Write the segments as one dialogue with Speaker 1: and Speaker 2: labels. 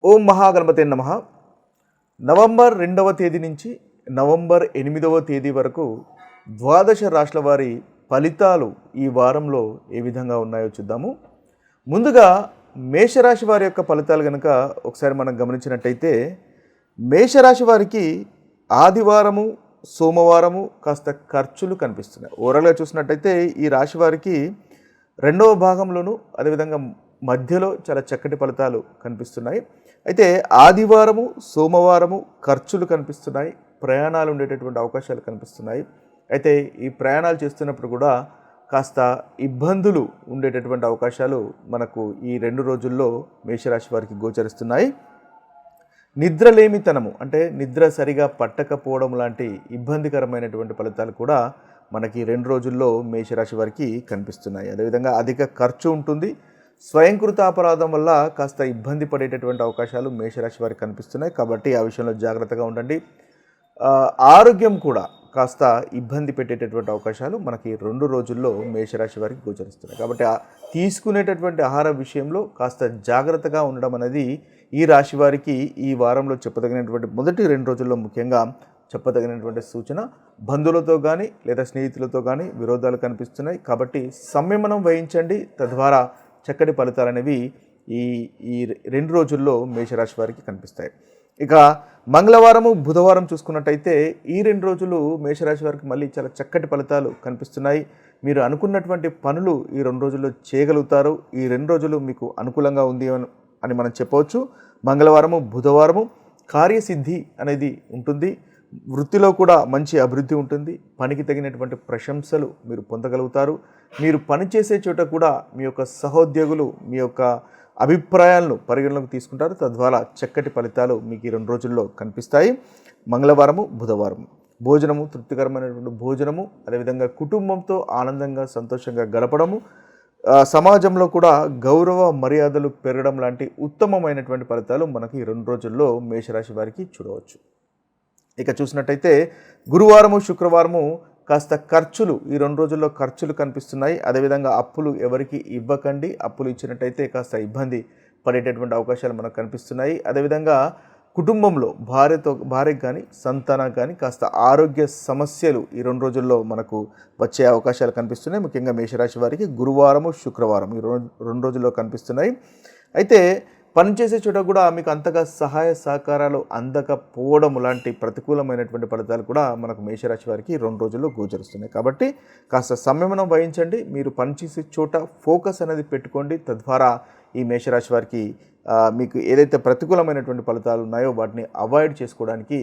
Speaker 1: ఓం మహాగణపతే నమః. నవంబర్ 2వ తేదీ నుంచి నవంబర్ 8వ తేదీ వరకు ద్వాదశ రాశుల వారి ఫలితాలు ఈ వారంలో ఏ విధంగా ఉన్నాయో చూద్దాము. ముందుగా మేషరాశి వారి యొక్క ఫలితాలు కనుక ఒకసారి మనం గమనించినట్టయితే, మేషరాశి వారికి ఆదివారము సోమవారము కాస్త ఖర్చులు కనిపిస్తున్నాయి. ఓవరాల్గా చూసినట్టయితే ఈ రాశి వారికి రెండవ భాగంలోనూ అదేవిధంగా మధ్యలో చాలా చక్కటి ఫలితాలు కనిపిస్తున్నాయి. అయితే ఆదివారము సోమవారము ఖర్చులు కనిపిస్తున్నాయి, ప్రయాణాలు ఉండేటటువంటి అవకాశాలు కనిపిస్తున్నాయి. అయితే ఈ ప్రయాణాలు చేస్తున్నప్పుడు కూడా కాస్త ఇబ్బందులు ఉండేటటువంటి అవకాశాలు మనకు ఈ 2 రోజుల్లో మేషరాశి వారికి గోచరిస్తున్నాయి. నిద్రలేమితనము అంటే నిద్ర సరిగా పట్టకపోవడం లాంటి ఇబ్బందికరమైనటువంటి ఫలితాలు కూడా మనకి 2 రోజుల్లో మేషరాశి వారికి కనిపిస్తున్నాయి. అదేవిధంగా అధిక ఖర్చు ఉంటుంది. స్వయంకృత అపరాధం వల్ల కాస్త ఇబ్బంది పడేటటువంటి అవకాశాలు మేషరాశి వారికి కనిపిస్తున్నాయి. కాబట్టి ఆ విషయంలో జాగ్రత్తగా ఉండండి. ఆరోగ్యం కూడా కాస్త ఇబ్బంది పెట్టేటటువంటి అవకాశాలు మనకి 2 రోజుల్లో మేషరాశి వారికి గోచరిస్తున్నాయి. కాబట్టి తీసుకునేటటువంటి ఆహార విషయంలో కాస్త జాగ్రత్తగా ఉండడం అనేది ఈ రాశి వారికి ఈ వారంలో చెప్పదగినటువంటి మొదటి 2 రోజుల్లో ముఖ్యంగా చెప్పదగినటువంటి సూచన. బంధువులతో కానీ లేదా స్నేహితులతో కానీ విరోధాలు కనిపిస్తున్నాయి. కాబట్టి సంయమనం వహించండి. తద్వారా చక్కటి ఫలితాలు అనేవి ఈ ఈ 2 రోజుల్లో మేషరాశి వారికి కనిపిస్తాయి. ఇక మంగళవారము బుధవారం చూసుకున్నట్టయితే ఈ 2 రోజులు మేషరాశి వారికి మళ్ళీ చాలా చక్కటి ఫలితాలు కనిపిస్తున్నాయి. మీరు అనుకున్నటువంటి పనులు ఈ 2 రోజుల్లో చేయగలుగుతారు. ఈ 2 రోజులు మీకు అనుకూలంగా ఉంది అని మనం చెప్పవచ్చు. మంగళవారము బుధవారము కార్యసిద్ధి అనేది ఉంటుంది. వృత్తిలో కూడా మంచి అభివృద్ధి ఉంటుంది. పనికి తగినటువంటి ప్రశంసలు మీరు పొందగలుగుతారు. మీరు పనిచేసే చోట కూడా మీ యొక్క సహోద్యోగులు మీ యొక్క అభిప్రాయాలను పరిగణలోకి తీసుకుంటారు. తద్వారా చక్కటి ఫలితాలు మీకు ఈ 2 రోజుల్లో కనిపిస్తాయి. మంగళవారము బుధవారము భోజనము, తృప్తికరమైనటువంటి భోజనము, అదేవిధంగా కుటుంబంతో ఆనందంగా సంతోషంగా గడపడము, సమాజంలో కూడా గౌరవ మర్యాదలు పెరగడం లాంటి ఉత్తమమైనటువంటి ఫలితాలు మనకి ఈ 2 రోజుల్లో మేషరాశి వారికి చూడవచ్చు. ఇక చూసినట్టయితే గురువారము శుక్రవారము కాస్త ఖర్చులు ఈ 2 రోజుల్లో ఖర్చులు కనిపిస్తున్నాయి. అదేవిధంగా అప్పులు ఎవరికి ఇవ్వకండి. అప్పులు ఇచ్చినట్టయితే కాస్త ఇబ్బంది పడేటటువంటి అవకాశాలు మనకు కనిపిస్తున్నాయి. అదేవిధంగా కుటుంబంలో భార్యకు కానీ సంతానానికి కానీ కాస్త ఆరోగ్య సమస్యలు ఈ 2 రోజుల్లో మనకు వచ్చే అవకాశాలు కనిపిస్తున్నాయి. ముఖ్యంగా మేషరాశి వారికి గురువారము శుక్రవారం ఈ 2 రోజుల్లో కనిపిస్తున్నాయి. అయితే పనిచేసే చోట కూడా మీకు అంతగా సహాయ సహకారాలు అందకపోవడం లాంటి ప్రతికూలమైనటువంటి ఫలితాలు కూడా మనకు మేషరాశి వారికి 2 రోజుల్లో గోచరిస్తున్నాయి. కాబట్టి కాస్త సంయమనం వహించండి. మీరు పనిచేసే చోట ఫోకస్ అనేది పెట్టుకోండి. తద్వారా ఈ మేషరాశి వారికి మీకు ఏదైతే ప్రతికూలమైనటువంటి ఫలితాలు ఉన్నాయో వాటిని అవాయిడ్ చేసుకోవడానికి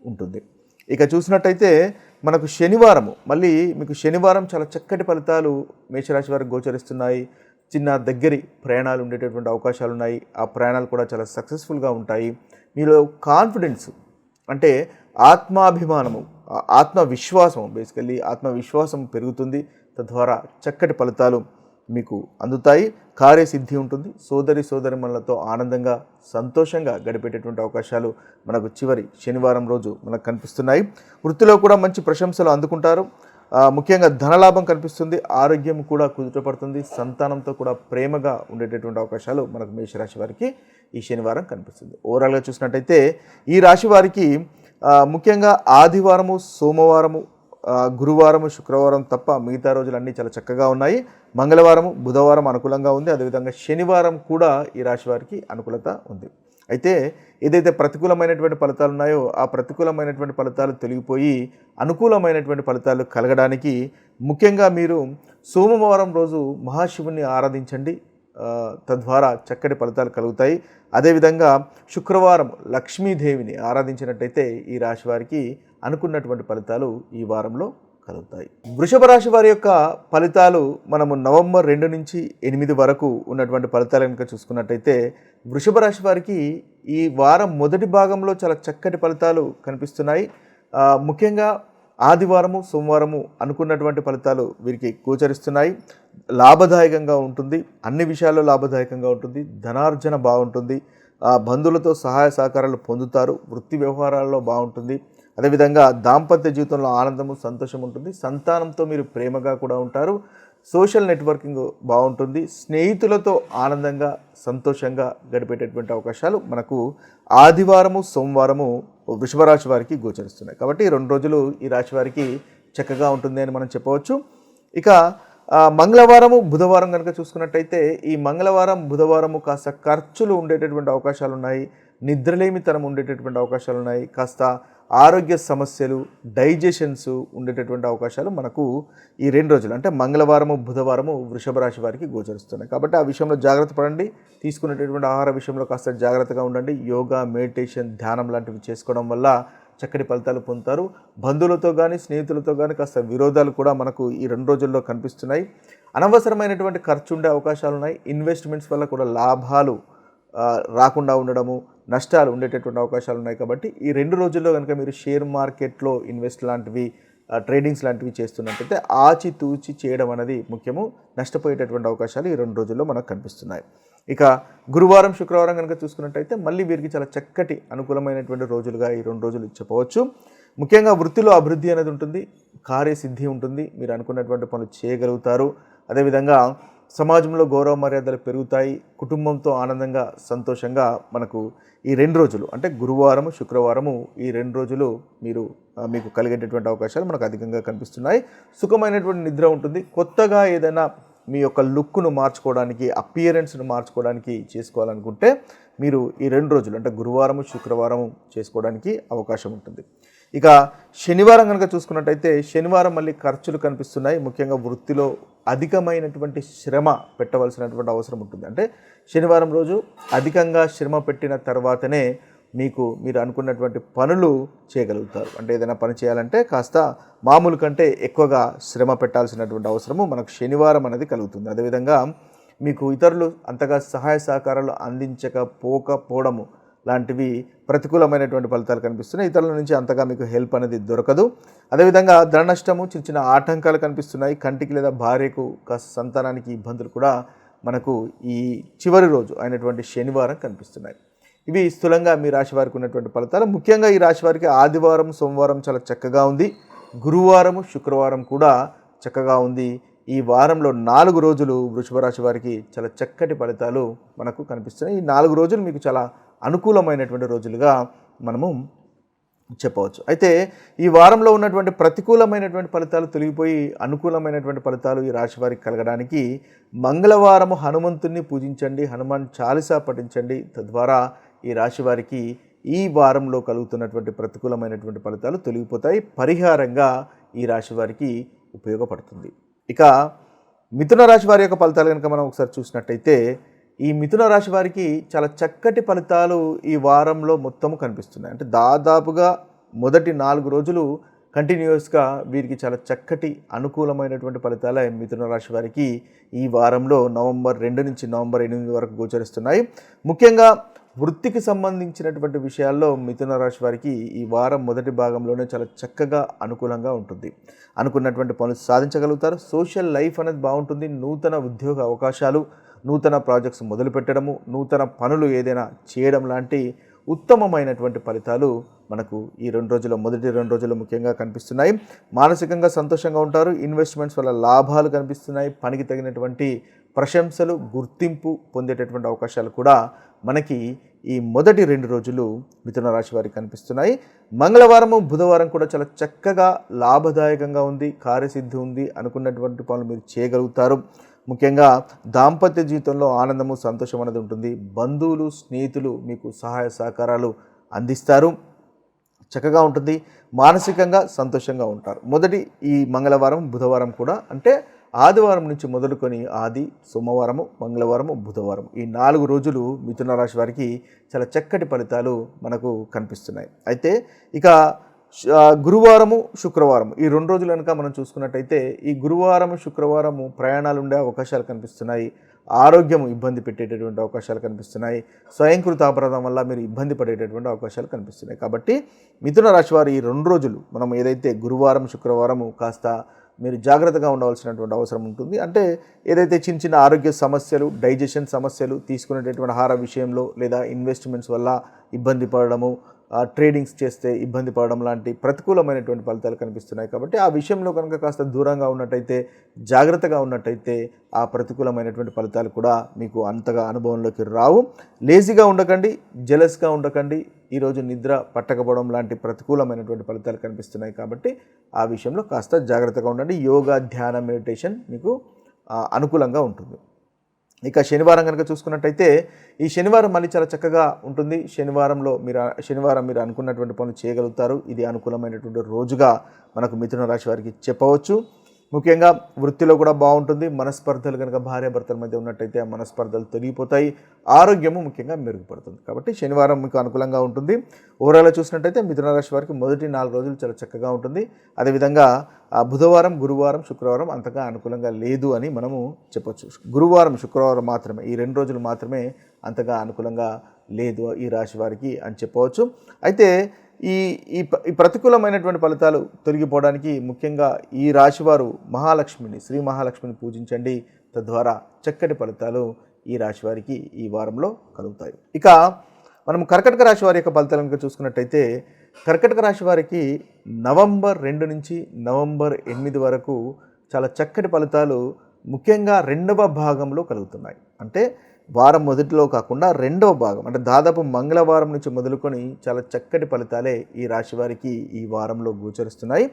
Speaker 1: ఉంటుంది. ఇక చూసినట్టయితే మనకు శనివారము మళ్ళీ మీకు శనివారం చాలా చక్కటి ఫలితాలు మేషరాశి వారికి గోచరిస్తున్నాయి. చిన్న దగ్గరి ప్రయాణాలు ఉండేటటువంటి అవకాశాలు ఉన్నాయి. ఆ ప్రయాణాలు కూడా చాలా సక్సెస్ఫుల్గా ఉంటాయి. మీలో కాన్ఫిడెన్స్ అంటే ఆత్మాభిమానము, ఆత్మవిశ్వాసం పెరుగుతుంది. తద్వారా చక్కటి ఫలితాలు మీకు అందుతాయి. కార్యసిద్ధి ఉంటుంది. సోదరిమణులతో ఆనందంగా సంతోషంగా గడిపేటటువంటి అవకాశాలు మనకు చివరి శనివారం రోజు మనకు కనిపిస్తున్నాయి. వృత్తిలో కూడా మంచి ప్రశంసలు అందుకుంటారు. ముఖ్యంగా ధనలాభం కనిపిస్తుంది. ఆరోగ్యం కూడా కుదుటపడుతుంది. సంతానంతో కూడా ప్రేమగా ఉండేటటువంటి అవకాశాలు మనకు మేషరాశి వారికి ఈ శనివారం కనిపిస్తుంది. ఓవరాల్గా చూసినట్టయితే ఈ రాశి వారికి ముఖ్యంగా ఆదివారము సోమవారము గురువారము శుక్రవారం తప్ప మిగతా రోజులన్నీ చాలా చక్కగా ఉన్నాయి. మంగళవారము బుధవారం అనుకూలంగా ఉంది. అదేవిధంగా శనివారం కూడా ఈ రాశి వారికి అనుకూలత ఉంది. అయితే ఏదైతే ప్రతికూలమైనటువంటి ఫలితాలు ఉన్నాయో ఆ ప్రతికూలమైనటువంటి ఫలితాలు తొలగిపోయి అనుకూలమైనటువంటి ఫలితాలు కలగడానికి ముఖ్యంగా మీరు సోమవారం రోజు మహాశివుని ఆరాధించండి. తద్వారా చక్కటి ఫలితాలు కలుగుతాయి. అదేవిధంగా శుక్రవారం లక్ష్మీదేవిని ఆరాధించినట్టయితే ఈ రాశి వారికి అనుకున్నటువంటి ఫలితాలు ఈ వారంలో కలుగుతాయి. వృషభ రాశి వారి యొక్క ఫలితాలు మనము నవంబర్ 2 నుంచి 8 వరకు ఉన్నటువంటి ఫలితాలు కనుక చూసుకున్నట్టయితే వృషభ రాశి వారికి ఈ వారం మొదటి భాగంలో చాలా చక్కటి ఫలితాలు కనిపిస్తున్నాయి. ముఖ్యంగా ఆదివారము సోమవారము అనుకున్నటువంటి ఫలితాలు వీరికి గోచరిస్తున్నాయి. లాభదాయకంగా ఉంటుంది. అన్ని విషయాల్లో లాభదాయకంగా ఉంటుంది. ధనార్జన బాగుంటుంది. బంధువులతో సహాయ సహకారాలు పొందుతారు. వృత్తి వ్యవహారాల్లో బాగుంటుంది. అదేవిధంగా దాంపత్య జీవితంలో ఆనందము సంతోషం ఉంటుంది. సంతానంతో మీరు ప్రేమగా కూడా ఉంటారు. సోషల్ నెట్వర్కింగ్ బాగుంటుంది, స్నేహితులతో ఆనందంగా సంతోషంగా గడిపేటటువంటి అవకాశాలు మనకు ఆదివారము సోమవారము వృషభ రాశి వారికి గోచరిస్తున్నాయి. కాబట్టి 2 రోజులు ఈ రాశి వారికి చక్కగా ఉంటుంది అని మనం చెప్పవచ్చు. ఇక మంగళవారము బుధవారం కనుక చూసుకున్నట్టయితే ఈ మంగళవారం బుధవారము కాస్త ఖర్చులు ఉండేటటువంటి అవకాశాలు ఉన్నాయి, నిద్రలేమితనం ఉండేటటువంటి అవకాశాలు ఉన్నాయి, కాస్త ఆరోగ్య సమస్యలు డైజెషన్స్ ఉండేటటువంటి అవకాశాలు మనకు ఈ 2 రోజులు అంటే మంగళవారము బుధవారము వృషభ రాశి వారికి గోచరిస్తున్నాయి. కాబట్టి ఆ విషయంలో జాగ్రత్త పడండి, తీసుకునేటటువంటి ఆహార విషయంలో కాస్త జాగ్రత్తగా ఉండండి. యోగా, మెడిటేషన్, ధ్యానం లాంటివి చేసుకోవడం వల్ల చక్కటి ఫలితాలు పొందుతారు. బంధువులతో కానీ స్నేహితులతో కానీ కాస్త విరోధాలు కూడా మనకు ఈ 2 రోజుల్లో కనిపిస్తున్నాయి. అనవసరమైనటువంటి ఖర్చు ఉండే అవకాశాలు ఉన్నాయి. ఇన్వెస్ట్మెంట్స్ వల్ల కూడా లాభాలు రాకుండా ఉండడము, నష్టాలు ఉండేటటువంటి అవకాశాలు ఉన్నాయి. కాబట్టి ఈ 2 రోజుల్లో కనుక మీరు షేర్ మార్కెట్లో ఇన్వెస్ట్ లాంటివి ట్రేడింగ్స్ లాంటివి చేస్తున్నట్టయితే ఆచితూచి చేయడం అనేది ముఖ్యము. నష్టపోయేటటువంటి అవకాశాలు ఈ 2 రోజుల్లో మనకు కనిపిస్తున్నాయి. ఇక గురువారం శుక్రవారం కనుక చూసుకున్నట్టయితే మళ్ళీ వీరికి చాలా చక్కటి అనుకూలమైనటువంటి రోజులుగా ఈ 2 రోజులు చెప్పవచ్చు. ముఖ్యంగా వృత్తిలో అభివృద్ధి అనేది ఉంటుంది, కార్యసిద్ధి ఉంటుంది, మీరు అనుకున్నటువంటి పనులు చేయగలుగుతారు. అదేవిధంగా సమాజంలో గౌరవ మర్యాదలు పెరుగుతాయి, కుటుంబంతో ఆనందంగా సంతోషంగా మనకు ఈ 2 రోజులు అంటే గురువారము శుక్రవారము ఈ 2 రోజులు మీకు కలిగేటటువంటి అవకాశాలు మనకు అధికంగా కనిపిస్తున్నాయి. సుఖమైనటువంటి నిద్ర ఉంటుంది. కొత్తగా ఏదైనా మీ యొక్క లుక్ను మార్చుకోవడానికి, అపియరెన్స్ను మార్చుకోవడానికి చేసుకోవాలనుకుంటే మీరు ఈ 2 రోజులు అంటే గురువారము శుక్రవారము చేసుకోవడానికి అవకాశం ఉంటుంది. ఇక శనివారం కనుక చూసుకున్నట్టయితే శనివారం మళ్ళీ ఖర్చులు కనిపిస్తున్నాయి. ముఖ్యంగా వృత్తిలో అధికమైనటువంటి శ్రమ పెట్టవలసినటువంటి అవసరం ఉంటుంది. అంటే శనివారం రోజు అధికంగా శ్రమ పెట్టిన తర్వాతనే మీరు అనుకున్నటువంటి పనులు చేయగలుగుతారు. అంటే ఏదైనా పని చేయాలంటే కాస్త మామూలు కంటే ఎక్కువగా శ్రమ పెట్టాల్సినటువంటి అవసరము మనకు శనివారం అనేది కలుగుతుంది. అదేవిధంగా మీకు ఇతరులు అంతగా సహాయ సహకారాలు అందించకపోవడము లాంటివి ప్రతికూలమైనటువంటి ఫలితాలు కనిపిస్తున్నాయి. ఇతరుల నుంచి అంతగా మీకు హెల్ప్ అనేది దొరకదు. అదేవిధంగా ధన నష్టము, చిన్న చిన్న ఆటంకాలు కనిపిస్తున్నాయి. కంటికి లేదా భార్యకు కాస్త సంతానానికి ఇబ్బందులు కూడా మనకు ఈ చివరి రోజు అయినటువంటి శనివారం కనిపిస్తున్నాయి. ఇవి స్థూలంగా మీ రాశి వారికి ఉన్నటువంటి ఫలితాలు. ముఖ్యంగా ఈ రాశి వారికి ఆదివారం సోమవారం చాలా చక్కగా ఉంది, గురువారము శుక్రవారం కూడా చక్కగా ఉంది. ఈ వారంలో 4 రోజులు వృషభ రాశి వారికి చాలా చక్కటి ఫలితాలు మనకు కనిపిస్తున్నాయి. ఈ 4 రోజులు మీకు చాలా అనుకూలమైనటువంటి రోజులుగా మనము చెప్పవచ్చు. అయితే ఈ వారంలో ఉన్నటువంటి ప్రతికూలమైనటువంటి ఫలితాలు తొలగిపోయి అనుకూలమైనటువంటి ఫలితాలు ఈ రాశి వారికి కలగడానికి మంగళవారము హనుమంతుణ్ణి పూజించండి, హనుమాన్ చాలీసా పఠించండి. తద్వారా ఈ రాశి వారికి ఈ వారంలో కలుగుతున్నటువంటి ప్రతికూలమైనటువంటి ఫలితాలు తొలగిపోతాయి. పరిహారంగా ఈ రాశి వారికి ఉపయోగపడుతుంది. ఇక మిథున రాశి వారి యొక్క ఫలితాలు కనుక మనం ఒకసారి చూసినట్టయితే ఈ మిథున రాశి వారికి చాలా చక్కటి ఫలితాలు ఈ వారంలో మొత్తము కనిపిస్తున్నాయి. అంటే దాదాపుగా మొదటి 4 రోజులు కంటిన్యూస్గా వీరికి చాలా చక్కటి అనుకూలమైనటువంటి ఫలితాలే మిథున రాశి వారికి ఈ వారంలో నవంబర్ 2 నుంచి నవంబర్ 8 వరకు గోచరిస్తున్నాయి. ముఖ్యంగా వృత్తికి సంబంధించినటువంటి విషయాల్లో మిథున రాశి వారికి ఈ వారం మొదటి భాగంలోనే చాలా చక్కగా అనుకూలంగా ఉంటుంది. అనుకున్నటువంటి పనులు సాధించగలుగుతారు. సోషల్ లైఫ్ అనేది బాగుంటుంది. నూతన ఉద్యోగ అవకాశాలు, నూతన ప్రాజెక్ట్స్ మొదలుపెట్టడము, నూతన పనులు ఏదైనా చేయడం లాంటి ఉత్తమమైనటువంటి ఫలితాలు మనకు ఈ 2 రోజుల్లో మొదటి 2 రోజుల్లో ముఖ్యంగా కనిపిస్తున్నాయి. మానసికంగా సంతోషంగా ఉంటారు. ఇన్వెస్ట్మెంట్స్ వల్ల లాభాలు కనిపిస్తున్నాయి. పనికి తగినటువంటి ప్రశంసలు, గుర్తింపు పొందేటటువంటి అవకాశాలు కూడా మనకి ఈ మొదటి 2 రోజులు మిథున రాశి వారికి కనిపిస్తున్నాయి. మంగళవారము బుధవారం కూడా చాలా చక్కగా లాభదాయకంగా ఉంది, కార్యసిద్ధి ఉంది. అనుకున్నటువంటి పనులు మీరు చేయగలుగుతారు. ముఖ్యంగా దాంపత్య జీవితంలో ఆనందము, సంతోషం అనేది ఉంటుంది. బంధువులు, స్నేహితులు మీకు సహాయ సహకారాలు అందిస్తారు. చక్కగా ఉంటుంది. మానసికంగా సంతోషంగా ఉంటారు. మొదటి ఈ మంగళవారం బుధవారం కూడా అంటే ఆదివారం నుంచి మొదలుకొని ఆది, సోమవారము, మంగళవారము, బుధవారం ఈ 4 రోజులు మిథున రాశి వారికి చాలా చక్కటి ఫలితాలు మనకు కనిపిస్తున్నాయి. అయితే ఇక గురువారము శుక్రవారం ఈ 2 రోజులు కనుక మనం చూసుకున్నట్టయితే ఈ గురువారము శుక్రవారము ప్రయాణాలు ఉండే అవకాశాలు కనిపిస్తున్నాయి. ఆరోగ్యం ఇబ్బంది పెట్టేటటువంటి అవకాశాలు కనిపిస్తున్నాయి. స్వయంకృత అపరాధం వల్ల మీరు ఇబ్బంది పడేటటువంటి అవకాశాలు కనిపిస్తున్నాయి. కాబట్టి మిథున రాశి వారు ఈ 2 రోజులు మనం ఏదైతే గురువారం శుక్రవారము కాస్త మీరు జాగ్రత్తగా ఉండవలసినటువంటి అవసరం ఉంటుంది. అంటే ఏదైతే చిన్న చిన్న ఆరోగ్య సమస్యలు, డైజెషన్ సమస్యలు, తీసుకునేటటువంటి ఆహార విషయంలో లేదా ఇన్వెస్ట్మెంట్స్ వల్ల ఇబ్బంది పడడము, ట్రేడింగ్స్ చేస్తే ఇబ్బంది పడడం లాంటి ప్రతికూలమైనటువంటి ఫలితాలు కనిపిస్తున్నాయి. కాబట్టి ఆ విషయంలో కనుక కాస్త దూరంగా ఉన్నట్టయితే, జాగ్రత్తగా ఉన్నట్టయితే ఆ ప్రతికూలమైనటువంటి ఫలితాలు కూడా మీకు అంతగా అనుభవంలోకి రావు. లేజీగా ఉండకండి, జెలస్గా ఉండకండి. ఈరోజు నిద్ర పట్టకపోవడం లాంటి ప్రతికూలమైనటువంటి ఫలితాలు కనిపిస్తున్నాయి. కాబట్టి ఆ విషయంలో కాస్త జాగ్రత్తగా ఉండండి. యోగా, ధ్యానం, మెడిటేషన్ మీకు అనుకూలంగా ఉంటుంది. ఇక శనివారం కనుక చూసుకున్నట్టయితే ఈ శనివారం మళ్ళీ చాలా చక్కగా ఉంటుంది. శనివారం మీరు అనుకున్నటువంటి పనులు చేయగలుగుతారు. ఇది అనుకూలమైనటువంటి రోజుగా మనకు మిథున రాశి వారికి చెప్పవచ్చు. ముఖ్యంగా వృత్తిలో కూడా బాగుంటుంది. మనస్పర్ధలు కనుక భార్యాభర్తల మధ్య ఉన్నట్టయితే ఆ మనస్పర్ధలు తొలగిపోతాయి. ఆరోగ్యము ముఖ్యంగా మెరుగుపడుతుంది. కాబట్టి శనివారం మీకు అనుకూలంగా ఉంటుంది. ఓవరాల్గా చూసినట్టయితే మిథున రాశి వారికి మొదటి 4 రోజులు చాలా చక్కగా ఉంటుంది. అదేవిధంగా బుధవారం, గురువారం, శుక్రవారం అంతగా అనుకూలంగా లేదు అని మనము చెప్పొచ్చు. గురువారం, శుక్రవారం మాత్రమే, ఈ 2 రోజులు మాత్రమే అంతగా అనుకూలంగా లేదు ఈ రాశి వారికి అని చెప్పవచ్చు. అయితే ఈ ప్రతికూలమైనటువంటి ఫలితాలు తొలగిపోవడానికి ముఖ్యంగా ఈ రాశివారు శ్రీ మహాలక్ష్మిని పూజించండి. తద్వారా చక్కటి ఫలితాలు ఈ రాశి వారికి ఈ వారంలో కలుగుతాయి. ఇక మనం కర్కాటక రాశి వారి యొక్క ఫలితాలను చూసుకున్నట్టయితే కర్కాటక రాశి వారికి నవంబర్ 2 నుంచి నవంబర్ 8 వరకు చాలా చక్కటి ఫలితాలు ముఖ్యంగా 2వ భాగంలో కలుగుతున్నాయి. అంటే వారం మొదటిలో కాకుండా 2వ భాగం, అంటే దాదాపు మంగళవారం నుంచి మొదలుకొని చాలా చక్కటి ఫలితాలే ఈ రాశి వారికి ఈ వారంలో గోచరిస్తున్నాయి.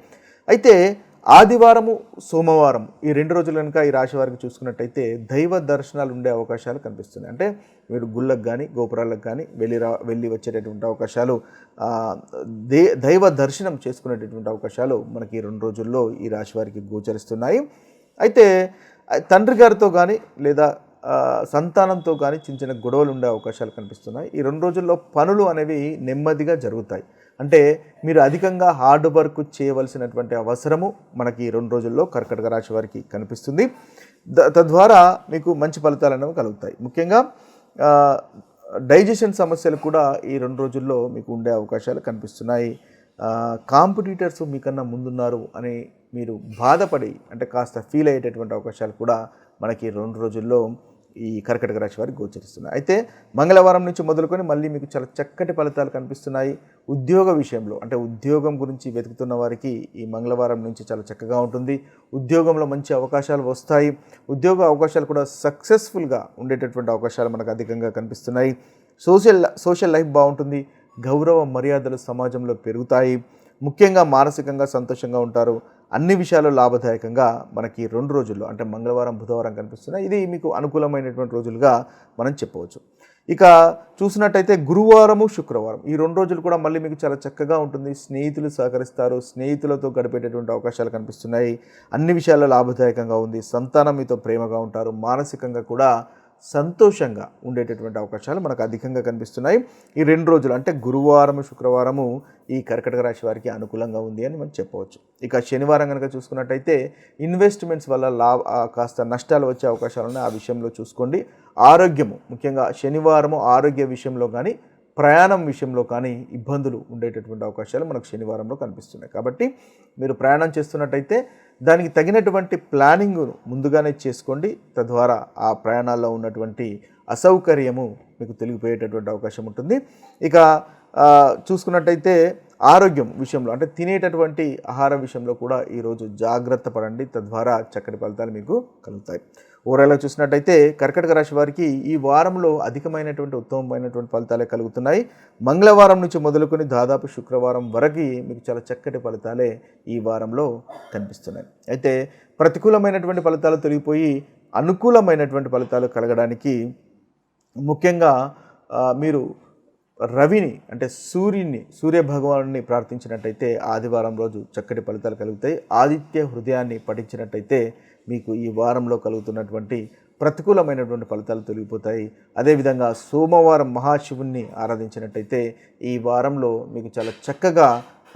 Speaker 1: అయితే ఆదివారము, సోమవారం ఈ 2 రోజులు కనుక ఈ రాశి వారికి చూసుకున్నట్టయితే దైవ దర్శనాలు ఉండే అవకాశాలు కనిపిస్తున్నాయి. అంటే మీరు గుళ్ళకు కానీ గోపురాలకు కానీ వెళ్ళి వచ్చేటటువంటి అవకాశాలు, దైవ దర్శనం చేసుకునేటటువంటి అవకాశాలు మనకి ఈ 2 రోజుల్లో ఈ రాశి వారికి గోచరిస్తున్నాయి. అయితే తండ్రి గారితో కానీ లేదా సంతానంతో కానీ చిన్న గొడవలు ఉండే అవకాశాలు కనిపిస్తున్నాయి. ఈ 2 రోజుల్లో పనులు అనేవి నెమ్మదిగా జరుగుతాయి. అంటే మీరు అధికంగా హార్డ్ వర్క్ చేయవలసినటువంటి అవసరము మనకి ఈ 2 రోజుల్లో కర్కాటక రాశి వారికి కనిపిస్తుంది. తద్వారా మీకు మంచి ఫలితాలు అనేవి కలుగుతాయి. ముఖ్యంగా డైజెషన్ సమస్యలు కూడా ఈ 2 రోజుల్లో మీకు ఉండే అవకాశాలు కనిపిస్తున్నాయి. కాంపిటీటర్స్ మీకన్నా ముందున్నారు అని మీరు బాధపడి అంటే కాస్త ఫీల్ అయ్యేటటువంటి అవకాశాలు కూడా మనకి 2 రోజుల్లో ఈ కర్కాటక రాశి వారికి గోచరిస్తున్నాయి. అయితే మంగళవారం నుంచి మొదలుకొని మళ్ళీ మీకు చాలా చక్కటి ఫలితాలు కనిపిస్తున్నాయి. ఉద్యోగ విషయంలో అంటే ఉద్యోగం గురించి వెతుకుతున్న వారికి ఈ మంగళవారం నుంచి చాలా చక్కగా ఉంటుంది. ఉద్యోగంలో మంచి అవకాశాలు వస్తాయి. ఉద్యోగ అవకాశాలు కూడా సక్సెస్ఫుల్గా ఉండేటటువంటి అవకాశాలు మనకు అధికంగా కనిపిస్తున్నాయి. సోషల్ లైఫ్ బాగుంటుంది. గౌరవ మర్యాదలు సమాజంలో పెరుగుతాయి. ముఖ్యంగా మానసికంగా సంతోషంగా ఉంటారు. అన్ని విషయాలు లాభదాయకంగా మనకి 2 రోజుల్లో అంటే మంగళవారం, బుధవారం కనిపిస్తున్నాయి. ఇది మీకు అనుకూలమైనటువంటి రోజులుగా మనం చెప్పవచ్చు. ఇక చూసినట్టయితే గురువారము, శుక్రవారం ఈ 2 రోజులు కూడా మళ్ళీ మీకు చాలా చక్కగా ఉంటుంది. స్నేహితులు సహకరిస్తారు. స్నేహితులతో గడిపేటటువంటి అవకాశాలు కనిపిస్తున్నాయి. అన్ని విషయాల్లో లాభదాయకంగా ఉంది. సంతానం మీతో ప్రేమగా ఉంటారు. మానసికంగా కూడా సంతోషంగా ఉండేటటువంటి అవకాశాలు మనకు అధికంగా కనిపిస్తున్నాయి. ఈ 2 రోజులు అంటే గురువారము, శుక్రవారము ఈ కర్కాటక రాశి వారికి అనుకూలంగా ఉంది అని మనం చెప్పవచ్చు. ఇక శనివారం కనుక చూసుకున్నట్టయితే ఇన్వెస్ట్మెంట్స్ వల్ల కాస్త నష్టాలు వచ్చే అవకాశాలు ఉన్నాయి. ఆ విషయంలో చూసుకోండి. ఆరోగ్యము ముఖ్యంగా శనివారము ఆరోగ్య విషయంలో కానీ ప్రయాణం విషయంలో కానీ ఇబ్బందులు ఉండేటటువంటి అవకాశాలు మనకు శనివారంలో కనిపిస్తున్నాయి. కాబట్టి మీరు ప్రయాణం చేస్తున్నట్టయితే దానికి తగినటువంటి ప్లానింగ్ ముందుగానే చేసుకోండి. తద్వారా ఆ ప్రయాణాల్లో ఉన్నటువంటి అసౌకర్యము మీకు తొలగిపోయేటటువంటి అవకాశం ఉంటుంది. ఇక చూసుకున్నట్టయితే ఆరోగ్యం విషయంలో అంటే తినేటటువంటి ఆహార విషయంలో కూడా ఈరోజు జాగ్రత్త పడండి. తద్వారా చక్కటి ఫలితాలు మీకు కలుగుతాయి. ఓవరాల్గా చూసినట్టయితే కర్కాటక రాశి వారికి ఈ వారంలో అధికమైనటువంటి ఉత్తమమైనటువంటి ఫలితాలే కలుగుతున్నాయి. మంగళవారం నుంచి మొదలుకొని దాదాపు శుక్రవారం వరకు మీకు చాలా చక్కటి ఫలితాలే ఈ వారంలో కనిపిస్తున్నాయి. అయితే ప్రతికూలమైనటువంటి ఫలితాలు తొలగిపోయి అనుకూలమైనటువంటి ఫలితాలు కలగడానికి ముఖ్యంగా మీరు రవిని అంటే సూర్య భగవానుని ప్రార్థించినట్టయితే ఆదివారం రోజు చక్కటి ఫలితాలు కలుగుతాయి. ఆదిత్య హృదయాన్ని పఠించినట్టయితే మీకు ఈ వారంలో కలుగుతున్నటువంటి ప్రతికూలమైనటువంటి ఫలితాలు తొలగిపోతాయి. అదేవిధంగా సోమవారం మహాశివుణ్ణి ఆరాధించినట్టయితే ఈ వారంలో మీకు చాలా చక్కగా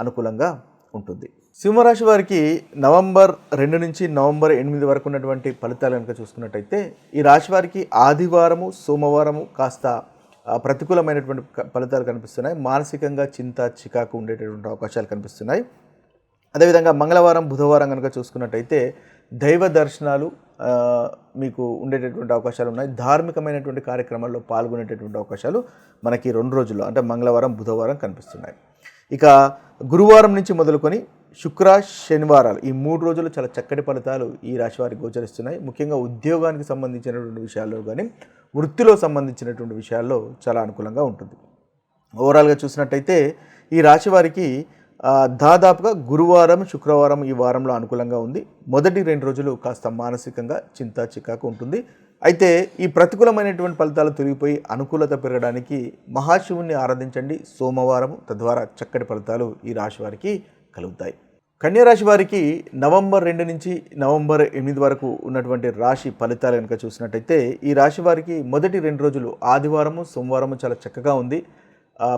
Speaker 1: అనుకూలంగా ఉంటుంది. సింహరాశి వారికి నవంబర్ 2 నుంచి నవంబర్ 8 వరకు ఉన్నటువంటి ఫలితాలు కనుక చూసుకున్నట్టయితే ఈ రాశి వారికి ఆదివారము, సోమవారము కాస్త ప్రతికూలమైనటువంటి ఫలితాలు కనిపిస్తున్నాయి. మానసికంగా చింత, చికాకు ఉండేటటువంటి అవకాశాలు కనిపిస్తున్నాయి. అదేవిధంగా మంగళవారం, బుధవారం కనుక చూసుకున్నట్టయితే దైవ దర్శనాలు మీకు ఉండేటటువంటి అవకాశాలు ఉన్నాయి. ధార్మికమైనటువంటి కార్యక్రమాల్లో పాల్గొనేటటువంటి అవకాశాలు మనకి 2 రోజుల్లో అంటే మంగళవారం, బుధవారం కనిపిస్తున్నాయి. ఇక గురువారం నుంచి మొదలుకొని శుక్ర, శనివారాలు ఈ 3 రోజులు చాలా చక్కటి ఫలితాలు ఈ రాశి వారికి గోచరిస్తున్నాయి. ముఖ్యంగా ఉద్యోగానికి సంబంధించినటువంటి విషయాల్లో కానీ, వృత్తిలో సంబంధించినటువంటి విషయాల్లో చాలా అనుకూలంగా ఉంటుంది. ఓవరాల్గా చూసినట్టయితే ఈ రాశి వారికి దాదాపుగా గురువారం, శుక్రవారం ఈ వారంలో అనుకూలంగా ఉంది. మొదటి 2 రోజులు కాస్త మానసికంగా చింతా చికాకు ఉంటుంది. అయితే ఈ ప్రతికూలమైనటువంటి ఫలితాలు తొలగిపోయి అనుకూలత పెరగడానికి మహాశివుణ్ణి ఆరాధించండి సోమవారం. తద్వారా చక్కటి ఫలితాలు ఈ రాశి వారికి కలుగుతాయి. కన్యా రాశి వారికి నవంబర్ 2 నుంచి నవంబర్ 8 వరకు ఉన్నటువంటి రాశి ఫలితాలు కనుక చూసినట్టయితే ఈ రాశి వారికి మొదటి 2 రోజులు ఆదివారము, సోమవారము చాలా చక్కగా ఉంది.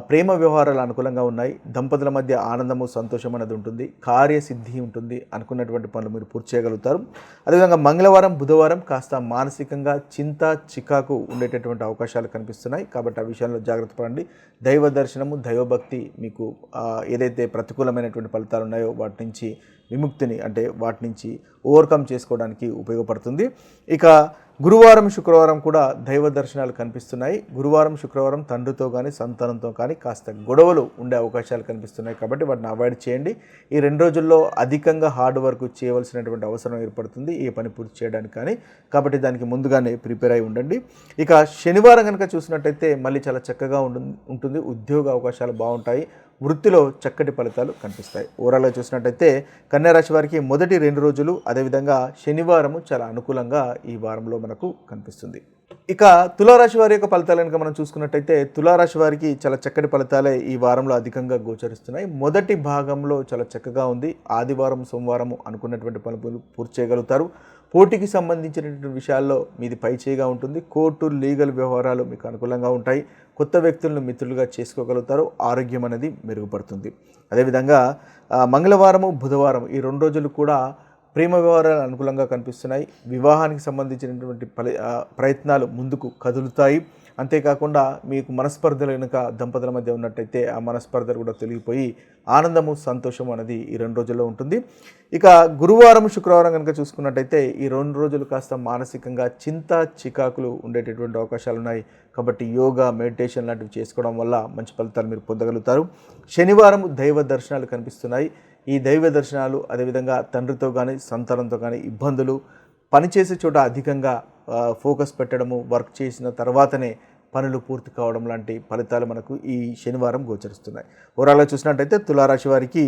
Speaker 1: ప్రేమ వ్యవహారాలు అనుకూలంగా ఉన్నాయి. దంపతుల మధ్య ఆనందము, సంతోషం అనేది ఉంటుంది. కార్యసిద్ధి ఉంటుంది. అనుకున్నటువంటి పనులు మీరు పూర్తి చేయగలుగుతారు. అదేవిధంగా మంగళవారం, బుధవారం కాస్త మానసికంగా చింత, చికాకు ఉండేటటువంటి అవకాశాలు కనిపిస్తున్నాయి. కాబట్టి ఆ విషయంలో జాగ్రత్త పడండి. దైవ దర్శనము, దైవభక్తి మీకు ఏదైతే ప్రతికూలమైనటువంటి ఫలితాలు ఉన్నాయో వాటి నుంచి విముక్తిని అంటే వాటి నుంచి ఓవర్కమ్ చేసుకోవడానికి ఉపయోగపడుతుంది. ఇక గురువారం, శుక్రవారం కూడా దైవ దర్శనాలు కనిపిస్తున్నాయి. గురువారం, శుక్రవారం తండ్రితో కానీ సంతానంతో కానీ కాస్త గొడవలు ఉండే అవకాశాలు కనిపిస్తున్నాయి. కాబట్టి వాటిని అవాయిడ్ చేయండి. ఈ 2 రోజుల్లో అధికంగా హార్డ్ వర్క్ చేయవలసినటువంటి అవసరం ఏర్పడుతుంది ఏ పని పూర్తి చేయడానికి కానీ. కాబట్టి దానికి ముందుగానే ప్రిపేర్ అయి ఉండండి. ఇక శనివారం కనుక చూసినట్టయితే మళ్ళీ చాలా చక్కగా ఉంటుంది. ఉద్యోగ అవకాశాలు బాగుంటాయి. వృత్తిలో చక్కటి ఫలితాలు కనిపిస్తాయి. ఓవరాల్గా చూసినట్టయితే కన్యా రాశి వారికి మొదటి 2 రోజులు అదేవిధంగా శనివారము చాలా అనుకూలంగా ఈ వారంలో మనకు కనిపిస్తుంది. ఇక తులారాశి వారి యొక్క ఫలితాలు కనుక మనం చూసుకున్నట్టయితే తులారాశి వారికి చాలా చక్కటి ఫలితాలే ఈ వారంలో అధికంగా గోచరిస్తున్నాయి. మొదటి భాగంలో చాలా చక్కగా ఉంది. ఆదివారం, సోమవారం అనుకున్నటువంటి పనులు పూర్తి చేయగలుగుతారు. పోటీకి సంబంధించినటువంటి విషయాల్లో మీది పై చేయిగా ఉంటుంది. కోర్టు, లీగల్ వ్యవహారాలు మీకు అనుకూలంగా ఉంటాయి. కొత్త వ్యక్తులను మిత్రులుగా చేసుకోగలుగుతారు. ఆరోగ్యం అనేది మెరుగుపడుతుంది. అదేవిధంగా మంగళవారము, బుధవారం ఈ 2 రోజులు కూడా ప్రేమ వ్యవహారాలు అనుకూలంగా కనిపిస్తున్నాయి. వివాహానికి సంబంధించినటువంటి ప్రయత్నాలు ముందుకు కదులుతాయి. అంతేకాకుండా మీకు మనస్పర్ధలు కనుక దంపతుల మధ్య ఉన్నట్టయితే ఆ మనస్పర్ధలు కూడా తొలగిపోయి ఆనందము, సంతోషము అనేది ఈ 2 రోజుల్లో ఉంటుంది. ఇక గురువారం, శుక్రవారం కనుక చూసుకున్నట్టయితే ఈ 2 రోజులు కాస్త మానసికంగా చింత, చికాకులు ఉండేటటువంటి అవకాశాలు ఉన్నాయి. కాబట్టి యోగా, మెడిటేషన్ లాంటివి చేసుకోవడం వల్ల మంచి ఫలితాలు మీరు పొందగలుగుతారు. శనివారం దైవ దర్శనాలు కనిపిస్తున్నాయి. ఈ దైవ దర్శనాలు అదేవిధంగా తండ్రితో కానీ సంతానంతో కానీ ఇబ్బందులు, పనిచేసే చోట అధికంగా ఫోకస్ పెట్టడము, వర్క్ చేసిన తర్వాతనే పనులు పూర్తి కావడం లాంటి ఫలితాలు మనకు ఈ శనివారం గోచరిస్తున్నాయి. ఓవరాల్గా చూసినట్టయితే తులారాశి వారికి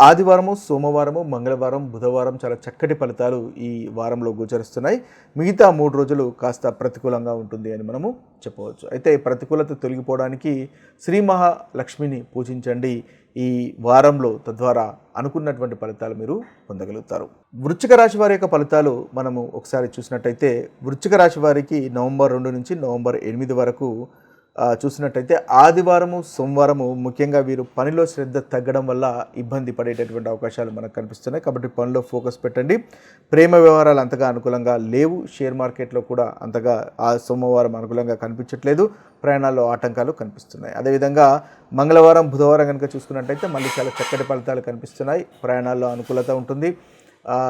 Speaker 1: ఆదివారము, సోమవారము, మంగళవారం, బుధవారం చాలా చక్కటి ఫలితాలు ఈ వారంలో గోచరిస్తున్నాయి. మిగతా 3 రోజులు కాస్త ప్రతికూలంగా ఉంటుంది అని మనము చెప్పవచ్చు. అయితే ప్రతికూలత తొలగిపోవడానికి శ్రీ మహాలక్ష్మిని పూజించండి ఈ వారంలో. తద్వారా అనుకున్నటువంటి ఫలితాలు మీరు పొందగలుగుతారు. వృశ్చిక రాశి వారి యొక్క ఫలితాలు మనము ఒకసారి చూసినట్టయితే వృశ్చిక రాశి వారికి నవంబర్ 2 నుంచి నవంబర్ 8 వరకు చూసినట్టయితే ఆదివారము, సోమవారము ముఖ్యంగా వీరు పనిలో శ్రద్ధ తగ్గడం వల్ల ఇబ్బంది పడేటటువంటి అవకాశాలు మనకు కనిపిస్తున్నాయి. కాబట్టి పనిలో ఫోకస్ పెట్టండి. ప్రేమ వ్యవహారాలు అంతగా అనుకూలంగా లేవు. షేర్ మార్కెట్లో కూడా అంతగా ఆ సోమవారం అనుకూలంగా కనిపించట్లేదు. ప్రయాణాల్లో ఆటంకాలు కనిపిస్తున్నాయి. అదేవిధంగా మంగళవారం, బుధవారం కనుక చూసుకున్నట్టయితే మళ్ళీ చాలా చక్కటి ఫలితాలు కనిపిస్తున్నాయి. ప్రయాణాల్లో అనుకూలత ఉంటుంది.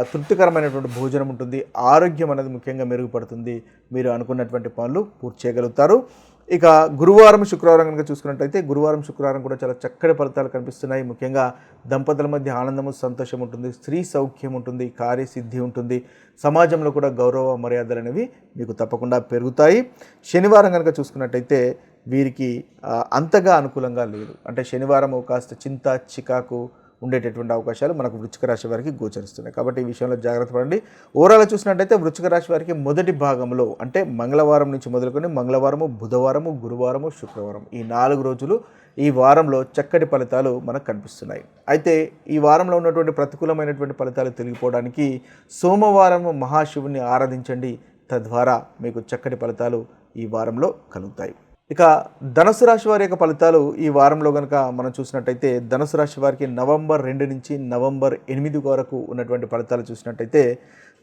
Speaker 1: తృప్తికరమైనటువంటి భోజనం ఉంటుంది. ఆరోగ్యం అనేది ముఖ్యంగా మెరుగుపడుతుంది. మీరు అనుకున్నటువంటి పనులు పూర్తి చేయగలుగుతారు. ఇక గురువారం, శుక్రవారం కనుక చూసుకున్నట్టయితే గురువారం, శుక్రవారం కూడా చాలా చక్కటి ఫలితాలు కనిపిస్తున్నాయి. ముఖ్యంగా దంపతుల మధ్య ఆనందము, సంతోషం ఉంటుంది. స్త్రీ సౌఖ్యం ఉంటుంది. కార్యసిద్ధి ఉంటుంది. సమాజంలో కూడా గౌరవ మర్యాదలు అనేవి మీకు తప్పకుండా పెరుగుతాయి. శనివారం కనుక చూసుకున్నట్టయితే వీరికి అంతగా అనుకూలంగా లేదు. అంటే శనివారం కాస్త చింత, చికాకు ఉండేటటువంటి అవకాశాలు మనకు వృశ్చిక రాశి వారికి గోచరిస్తున్నాయి. కాబట్టి ఈ విషయంలో జాగ్రత్త పడండి. ఓవరాల్గా చూసినట్టయితే వృశ్చిక రాశి వారికి మొదటి భాగంలో అంటే మంగళవారం నుంచి మొదలుకొని మంగళవారము, బుధవారము, గురువారము, శుక్రవారం ఈ 4 రోజులు ఈ వారంలో చక్కటి ఫలితాలు మనకు కనిపిస్తున్నాయి. అయితే ఈ వారంలో ఉన్నటువంటి ప్రతికూలమైనటువంటి ఫలితాలు తొలగిపోవడానికి సోమవారం మహాశివుని ఆరాధించండి. తద్వారా మీకు చక్కటి ఫలితాలు ఈ వారంలో కలుగుతాయి. ఇక ధనుసు రాశి వారి యొక్క ఫలితాలు ఈ వారంలో కనుక మనం చూసినట్టయితే ధనుసు రాశి వారికి నవంబర్ 2 నుంచి నవంబర్ 8 వరకు ఉన్నటువంటి ఫలితాలు చూసినట్టయితే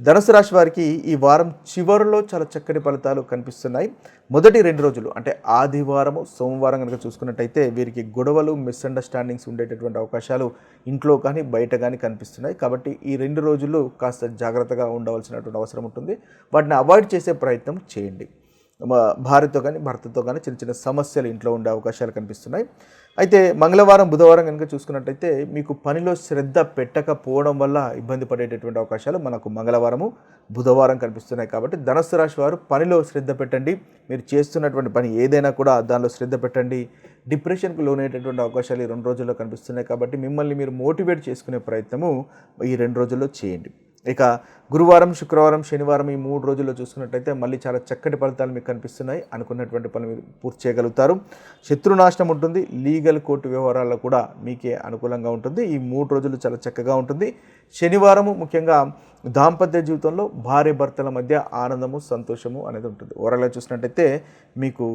Speaker 1: ధనుసు రాశి వారికి ఈ వారం చివరిలో చాలా చక్కటి ఫలితాలు కనిపిస్తున్నాయి. మొదటి 2 రోజులు అంటే ఆదివారము, సోమవారం కనుక చూసుకున్నట్టయితే వీరికి గొడవలు, మిస్అండర్స్టాండింగ్స్ ఉండేటటువంటి అవకాశాలు ఇంట్లో కానీ బయట కానీ కనిపిస్తున్నాయి. కాబట్టి ఈ 2 రోజులు కాస్త జాగ్రత్తగా ఉండవలసినటువంటి అవసరం ఉంటుంది. వాటిని అవాయిడ్ చేసే ప్రయత్నం చేయండి. భార్యతో కానీ భర్తతో కానీ చిన్న చిన్న సమస్యలు ఇంట్లో ఉండే అవకాశాలు కనిపిస్తున్నాయి. అయితే మంగళవారం, బుధవారం కనుక చూసుకున్నట్టయితే మీకు పనిలో శ్రద్ధ పెట్టకపోవడం వల్ల ఇబ్బంది పడేటటువంటి అవకాశాలు మనకు మంగళవారము, బుధవారం కనిపిస్తున్నాయి. కాబట్టి ధనుస్సు రాశి వారు పనిలో శ్రద్ధ పెట్టండి. మీరు చేస్తున్నటువంటి పని ఏదైనా కూడా దానిలో శ్రద్ధ పెట్టండి. డిప్రెషన్కు లోనయ్యేటటువంటి అవకాశాలు ఈ 2 రోజుల్లో కనిపిస్తున్నాయి. కాబట్టి మిమ్మల్ని మీరు మోటివేట్ చేసుకునే ప్రయత్నము ఈ 2 రోజుల్లో చేయండి. ఇక గురువారం, శుక్రవారం, శనివారం ఈ 3 రోజుల్లో చూసుకున్నట్టయితే మళ్ళీ చాలా చక్కటి ఫలితాలు మీకు కనిపిస్తున్నాయి. అనుకున్నటువంటి పని మీరు పూర్తి చేయగలుగుతారు. శత్రునాశనం ఉంటుంది. లీగల్ కోర్టు వ్యవహారాల్లో కూడా మీకే అనుకూలంగా ఉంటుంది. ఈ 3 రోజులు చాలా చక్కగా ఉంటుంది. శనివారము ముఖ్యంగా దాంపత్య జీవితంలో భార్య భర్తల మధ్య ఆనందము, సంతోషము అనేది ఉంటుంది. ఓవరాల్గా చూసినట్టయితే మీకు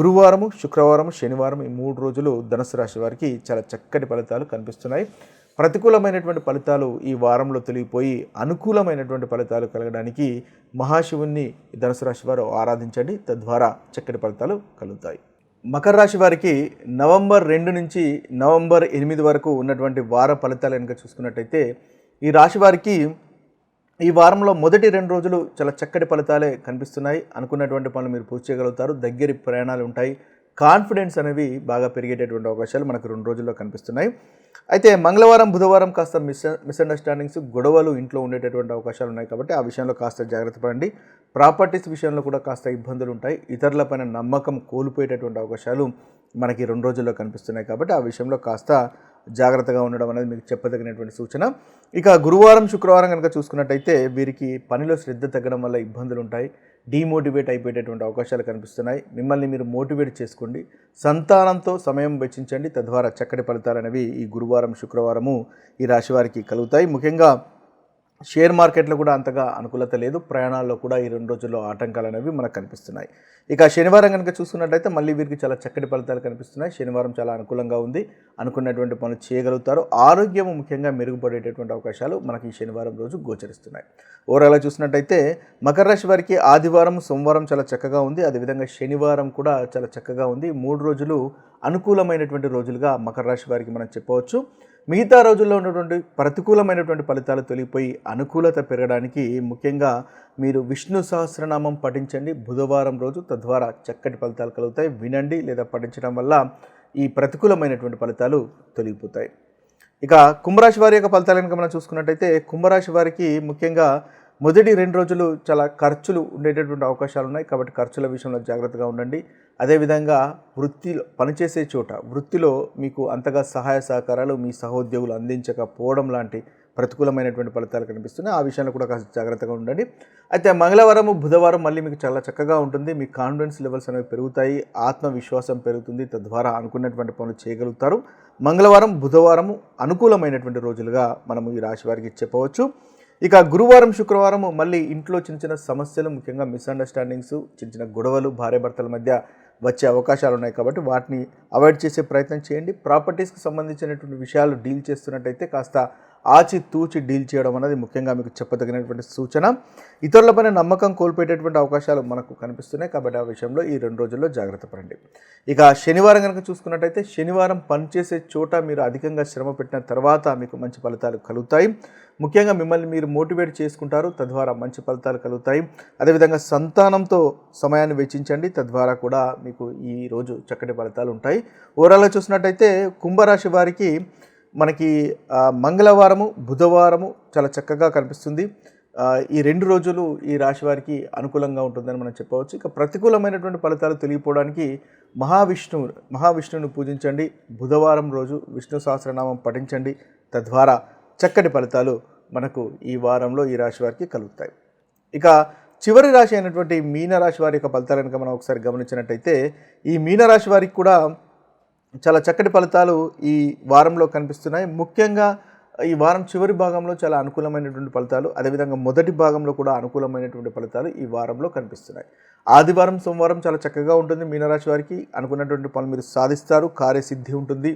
Speaker 1: గురువారము, శుక్రవారము, శనివారం ఈ 3 రోజులు ధనుసు రాశి వారికి చాలా చక్కటి ఫలితాలు కనిపిస్తున్నాయి. ప్రతికూలమైనటువంటి ఫలితాలు ఈ వారంలో తొలగిపోయి అనుకూలమైనటువంటి ఫలితాలు కలగడానికి మహాశివుణ్ణి ధనుసు రాశి వారు ఆరాధించండి. తద్వారా చక్కటి ఫలితాలు కలుగుతాయి. మకర రాశి వారికి నవంబర్ 2 నుంచి నవంబర్ 8 వరకు ఉన్నటువంటి వార ఫలితాలు కనుక చూసుకున్నట్టయితే ఈ రాశి వారికి ఈ వారంలో మొదటి 2 రోజులు చాలా చక్కటి ఫలితాలే కనిపిస్తున్నాయి. అనుకున్నటువంటి పనులు మీరు పూర్తి చేయగలుగుతారు. దగ్గరి ప్రయాణాలు ఉంటాయి. కాన్ఫిడెన్స్ అనేవి బాగా పెరిగేటటువంటి అవకాశాలు మనకు 2 రోజుల్లో కనిపిస్తున్నాయి. అయితే మంగళవారం, బుధవారం కాస్త మిస్అండర్స్టాండింగ్స్, గొడవలు ఇంట్లో ఉండేటటువంటి అవకాశాలు ఉన్నాయి. కాబట్టి ఆ విషయంలో కాస్త జాగ్రత్త పడండి. ప్రాపర్టీస్ విషయంలో కూడా కాస్త ఇబ్బందులు ఉంటాయి. ఇతరులపైన నమ్మకం కోల్పోయేటటువంటి అవకాశాలు మనకి 2 రోజుల్లో కనిపిస్తున్నాయి. కాబట్టి ఆ విషయంలో కాస్త జాగ్రత్తగా ఉండడం అనేది మీకు చెప్పదగినటువంటి సూచన. ఇక గురువారం, శుక్రవారం కనుక చూసుకున్నట్టయితే వీరికి పనిలో శ్రద్ధ తగ్గడం వల్ల ఇబ్బందులు ఉంటాయి. డీమోటివేట్ అయిపోయేటటువంటి అవకాశాలు కనిపిస్తున్నాయి. మిమ్మల్ని మీరు మోటివేట్ చేసుకోండి. సంతానంతో సమయం వెచ్చించండి. తద్వారా చక్కటి ఫలితాలు అనేవి ఈ గురువారం, శుక్రవారము ఈ రాశి వారికి కలుగుతాయి. ముఖ్యంగా షేర్ మార్కెట్లో కూడా అంతగా అనుకూలత లేదు. ప్రయాణాల్లో కూడా ఈ 2 రోజుల్లో ఆటంకాలు అనేవి మనకు కనిపిస్తున్నాయి. ఇక శనివారం కనుక చూసుకున్నట్టయితే మళ్ళీ వీరికి చాలా చక్కటి ఫలితాలు కనిపిస్తున్నాయి. శనివారం చాలా అనుకూలంగా ఉంది. అనుకున్నటువంటి పనులు చేయగలుగుతారు. ఆరోగ్యం ముఖ్యంగా మెరుగుపడేటటువంటి అవకాశాలు మనకి ఈ శనివారం రోజు గోచరిస్తున్నాయి. ఓవరాల్గా చూసినట్టయితే మకర రాశి వారికి ఆదివారం, సోమవారం చాలా చక్కగా ఉంది. అదేవిధంగా శనివారం కూడా చాలా చక్కగా ఉంది. 3 రోజులు అనుకూలమైనటువంటి రోజులుగా మకర రాశి వారికి మనం చెప్పవచ్చు. మిగతా రోజుల్లో ఉన్నటువంటి ప్రతికూలమైనటువంటి ఫలితాలు తొలగిపోయి అనుకూలత పెరగడానికి ముఖ్యంగా మీరు విష్ణు సహస్రనామం పఠించండి బుధవారం రోజు. తద్వారా చక్కటి ఫలితాలు కలుగుతాయి. వినండి లేదా పఠించడం వల్ల ఈ ప్రతికూలమైనటువంటి ఫలితాలు తొలగిపోతాయి. ఇక కుంభరాశి వారి యొక్క ఫలితాలు కనుక మనం చూసుకున్నట్టయితే కుంభరాశి వారికి ముఖ్యంగా మొదటి 2 రోజులు చాలా ఖర్చులు ఉండేటటువంటి అవకాశాలు ఉన్నాయి. కాబట్టి ఖర్చుల విషయంలో జాగ్రత్తగా ఉండండి. అదేవిధంగా వృత్తిలో పనిచేసే చోట వృత్తిలో మీకు అంతగా సహాయ సహకారాలు మీ సహోద్యోగులు అందించకపోవడం లాంటి ప్రతికూలమైనటువంటి ఫలితాలు కనిపిస్తున్నాయి. ఆ విషయంలో కూడా కాస్త జాగ్రత్తగా ఉండండి. అయితే మంగళవారం, బుధవారం మళ్ళీ మీకు చాలా చక్కగా ఉంటుంది. మీ కాన్ఫిడెన్స్ లెవెల్స్ అనేవి పెరుగుతాయి. ఆత్మవిశ్వాసం పెరుగుతుంది. తద్వారా అనుకున్నటువంటి పనులు చేయగలుగుతారు. మంగళవారం, బుధవారము అనుకూలమైనటువంటి రోజులుగా మనము ఈ రాశి వారికి చెప్పవచ్చు. ఇక గురువారం, శుక్రవారం మళ్ళీ ఇంట్లో చిన్న చిన్న సమస్యలు, ముఖ్యంగా మిస్అండర్స్టాండింగ్స్, చిన్న చిన్న గొడవలు భార్యాభర్తల మధ్య వచ్చే అవకాశాలు ఉన్నాయి. కాబట్టి వాటిని అవాయిడ్ చేసే ప్రయత్నం చేయండి. ప్రాపర్టీస్కి సంబంధించినటువంటి విషయాలు డీల్ చేస్తున్నట్టయితే కాస్త ఆచితూచి డీల్ చేయడం అనేది ముఖ్యంగా మీకు చెప్పదగినటువంటి సూచన. ఇతరులపైన నమ్మకం కోల్పోయేటటువంటి అవకాశాలు మనకు కనిపిస్తున్నాయి. కాబట్టి ఆ విషయంలో ఈ 2 రోజుల్లో జాగ్రత్త పడండి. ఇక శనివారం కనుక చూసుకున్నట్టయితే శనివారం పనిచేసే చోట మీరు అధికంగా శ్రమ పెట్టిన తర్వాత మీకు మంచి ఫలితాలు కలుగుతాయి. ముఖ్యంగా మిమ్మల్ని మీరు మోటివేట్ చేసుకుంటారు. తద్వారా మంచి ఫలితాలు కలుగుతాయి. అదేవిధంగా సంతానంతో సమయాన్ని వెచ్చించండి. తద్వారా కూడా మీకు ఈ రోజు చక్కటి ఫలితాలు ఉంటాయి. ఓవరాల్గా చూసినట్టయితే కుంభరాశి వారికి మనకి మంగళవారము, బుధవారము చాలా చక్కగా కనిపిస్తుంది. ఈ 2 రోజులు ఈ రాశి వారికి అనుకూలంగా ఉంటుందని మనం చెప్పవచ్చు. ఇక ప్రతికూలమైనటువంటి ఫలితాలు తెలియపోవడానికి మహావిష్ణువుని పూజించండి. బుధవారం రోజు విష్ణు సహస్రనామం పఠించండి. తద్వారా చక్కటి ఫలితాలు మనకు ఈ వారంలో ఈ రాశి వారికి కలుగుతాయి. ఇక చివరి రాశి అయినటువంటి మీనరాశి వారి యొక్క ఫలితాలు కనుక మనం ఒకసారి గమనించినట్టయితే ఈ మీనరాశి వారికి కూడా చాలా చక్కటి ఫలితాలు ఈ వారంలో కనిపిస్తున్నాయి. ముఖ్యంగా ఈ వారం చివరి భాగంలో చాలా అనుకూలమైనటువంటి ఫలితాలు, అదేవిధంగా మొదటి భాగంలో కూడా అనుకూలమైనటువంటి ఫలితాలు ఈ వారంలో కనిపిస్తున్నాయి. ఆదివారం, సోమవారం చాలా చక్కగా ఉంటుంది. మీనరాశి వారికి అనుకున్నటువంటి పనులు మీరు సాధిస్తారు. కార్యసిద్ధి ఉంటుంది.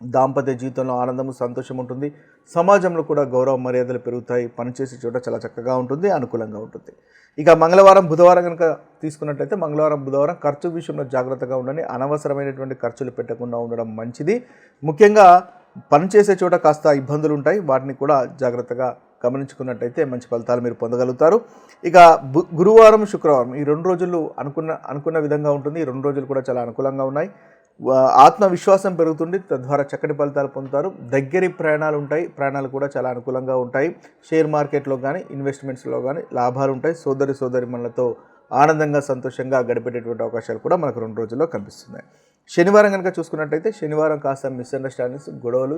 Speaker 1: దాంపత్య జీవితంలో ఆనందము సంతోషం ఉంటుంది. సమాజంలో కూడా గౌరవ మర్యాదలు పెరుగుతాయి. పనిచేసే చోట చాలా చక్కగా ఉంటుంది, అనుకూలంగా ఉంటుంది. ఇక మంగళవారం బుధవారం కనుక తీసుకున్నట్లయితే మంగళవారం బుధవారం ఖర్చు విషయంలో జాగ్రత్తగా ఉండండి. అనవసరమైనటువంటి ఖర్చులు పెట్టకుండా ఉండడం మంచిది. ముఖ్యంగా పనిచేసే చోట కాస్త ఇబ్బందులు ఉంటాయి, వాటిని కూడా జాగ్రత్తగా గమనించుకున్నట్టయితే మంచి ఫలితాలు మీరు పొందగలుగుతారు. ఇక గురువారం శుక్రవారం ఈ 2 రోజులు అనుకున్న విధంగా ఉంటుంది. ఈ 2 రోజులు కూడా చాలా అనుకూలంగా ఉన్నాయి. ఆత్మవిశ్వాసం పెరుగుతుంది, తద్వారా చక్కటి ఫలితాలు పొందుతారు. దగ్గరి ప్రయాణాలు ఉంటాయి, ప్రయాణాలు కూడా చాలా అనుకూలంగా ఉంటాయి. షేర్ మార్కెట్లో కానీ ఇన్వెస్ట్మెంట్స్లో కానీ లాభాలు ఉంటాయి. సోదరిమణులతో ఆనందంగా సంతోషంగా గడిపేటటువంటి అవకాశాలు కూడా మనకు 2 రోజుల్లో కనిపిస్తున్నాయి. శనివారం కనుక చూసుకున్నట్టయితే శనివారం కాస్త మిస్అండర్స్టాండింగ్స్, గొడవలు,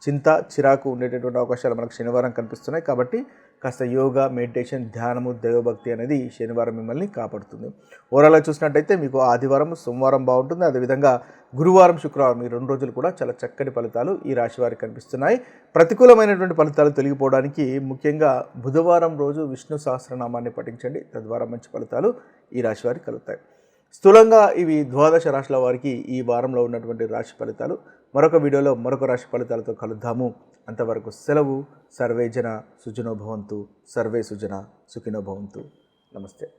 Speaker 1: చింత, చిరాకు ఉండేటటువంటి అవకాశాలు మనకు శనివారం కనిపిస్తున్నాయి. కాబట్టి కాస్త యోగా, మెడిటేషన్, ధ్యానము, దైవభక్తి అనేది శనివారం మిమ్మల్ని కాపాడుతుంది. ఓవరాల్గా చూసినట్టయితే మీకు ఆదివారం, సోమవారం బాగుంటుంది. అదేవిధంగా గురువారం, శుక్రవారం ఈ 2 రోజులు కూడా చాలా చక్కటి ఫలితాలు ఈ రాశి వారికి కనిపిస్తున్నాయి. ప్రతికూలమైనటువంటి ఫలితాలు తొలగిపోవడానికి ముఖ్యంగా బుధవారం రోజు విష్ణు సహస్రనామాన్ని పఠించండి, తద్వారా మంచి ఫలితాలు ఈ రాశి వారికి కలుగుతాయి. స్థూలంగా ఇవి 12 రాశుల వారికి ఈ వారంలో ఉన్నటువంటి రాశి ఫలితాలు. మరొక వీడియోలో మరొక రాశి ఫలితాలతో కలుద్దాము. అంతవరకు సెలవు. సర్వే జన సుజనో భవంతు, సర్వే సుజన సుఖినో భవంతు. నమస్తే.